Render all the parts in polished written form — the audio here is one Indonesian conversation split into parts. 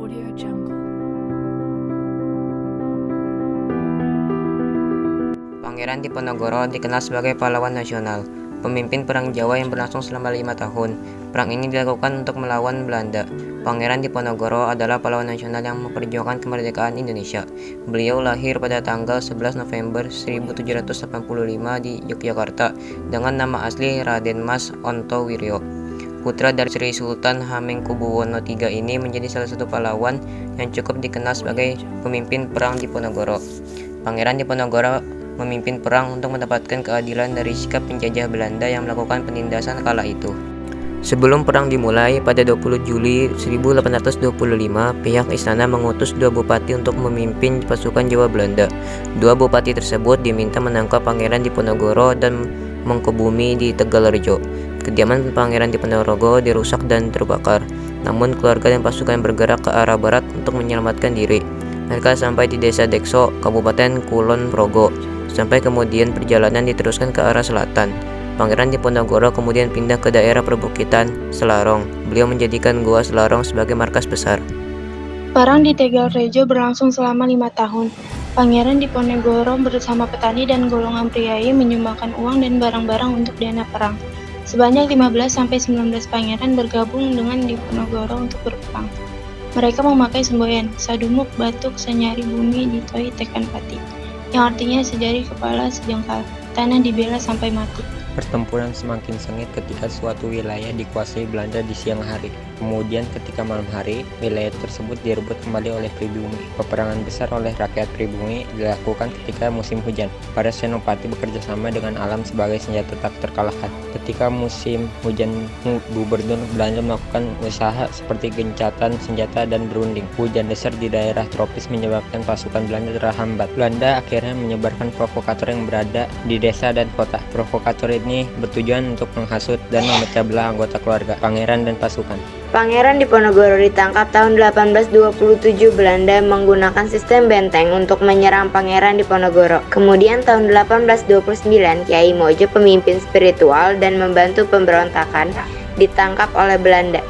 Audio Jungle. Pangeran Diponegoro dikenal sebagai pahlawan nasional, pemimpin Perang Jawa yang berlangsung selama 5 tahun. Perang ini dilakukan untuk melawan Belanda. Pangeran Diponegoro adalah pahlawan nasional yang memperjuangkan kemerdekaan Indonesia. Beliau lahir pada tanggal 11 November 1785 di Yogyakarta dengan nama asli Raden Mas Ontowiryo. Putra dari Sri Sultan Hamengkubuwono III ini menjadi salah satu pahlawan yang cukup dikenal sebagai pemimpin Perang Diponegoro. Pangeran Diponegoro memimpin perang untuk mendapatkan keadilan dari sikap penjajah Belanda yang melakukan penindasan kala itu. Sebelum perang dimulai, pada 20 Juli 1825, pihak istana mengutus 2 bupati untuk memimpin pasukan Jawa Belanda. 2 bupati tersebut diminta menangkap Pangeran Diponegoro dan mengkebumi di Tegalrejo. Kediaman Pangeran Diponegoro dirusak dan terbakar, namun keluarga dan pasukan bergerak ke arah barat untuk menyelamatkan diri. Mereka sampai di desa Dekso, Kabupaten Kulon Progo. Sampai kemudian perjalanan diteruskan ke arah selatan. Pangeran Diponegoro kemudian pindah ke daerah perbukitan Selarong. Beliau menjadikan Gua Selarong sebagai markas besar. Perang di Tegalrejo berlangsung selama 5 tahun. Pangeran Diponegoro bersama petani dan golongan priai menyumbangkan uang dan barang-barang untuk dana perang. Sebanyak 15-19 pangeran bergabung dengan Diponegoro untuk berperang. Mereka memakai semboyan, sadumuk, batuk, senyari bumi, ditoi, tekan pati, yang artinya sejari kepala sejengkal, tanah dibela sampai mati. Pertempuran semakin sengit ketika suatu wilayah dikuasai Belanda di siang hari. Kemudian ketika malam hari, wilayah tersebut direbut kembali oleh pribumi. Peperangan besar oleh rakyat pribumi dilakukan ketika musim hujan. Para senopati bekerja sama dengan alam sebagai senjata tak terkalahkan. Ketika musim hujan, gubernur Belanda melakukan usaha seperti gencatan senjata dan berunding. Hujan besar di daerah tropis menyebabkan pasukan Belanda terhambat. Belanda akhirnya menyebarkan provokator yang berada di desa dan kota. Provokator ini bertujuan untuk menghasut dan memecah belah anggota keluarga, pangeran dan pasukan. Pangeran Diponegoro ditangkap tahun 1827. Belanda menggunakan sistem benteng untuk menyerang Pangeran Diponegoro. Kemudian tahun 1829, Kiai Mojo, pemimpin spiritual dan membantu pemberontakan, ditangkap oleh Belanda.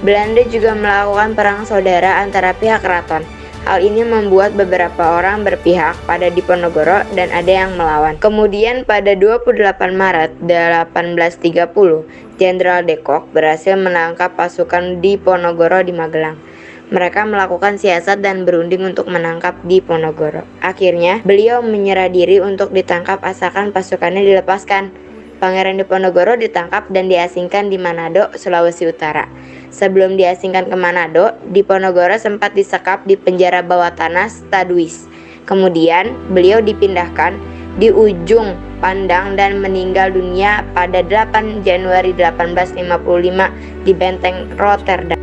Belanda juga melakukan perang saudara antara pihak keraton. Hal ini membuat beberapa orang berpihak pada Diponegoro dan ada yang melawan. Kemudian pada 28 Maret 1830, Jenderal de Kock berhasil menangkap pasukan Diponegoro di Magelang. Mereka melakukan siasat dan berunding untuk menangkap Diponegoro. Akhirnya, beliau menyerah diri untuk ditangkap asalkan pasukannya dilepaskan. Pangeran Diponegoro ditangkap dan diasingkan di Manado, Sulawesi Utara. Sebelum diasingkan ke Manado, Diponegoro sempat disekap di penjara bawah tanah Staduis. Kemudian, beliau dipindahkan di ujung pandang dan meninggal dunia pada 8 Januari 1855 di Benteng Rotterdam.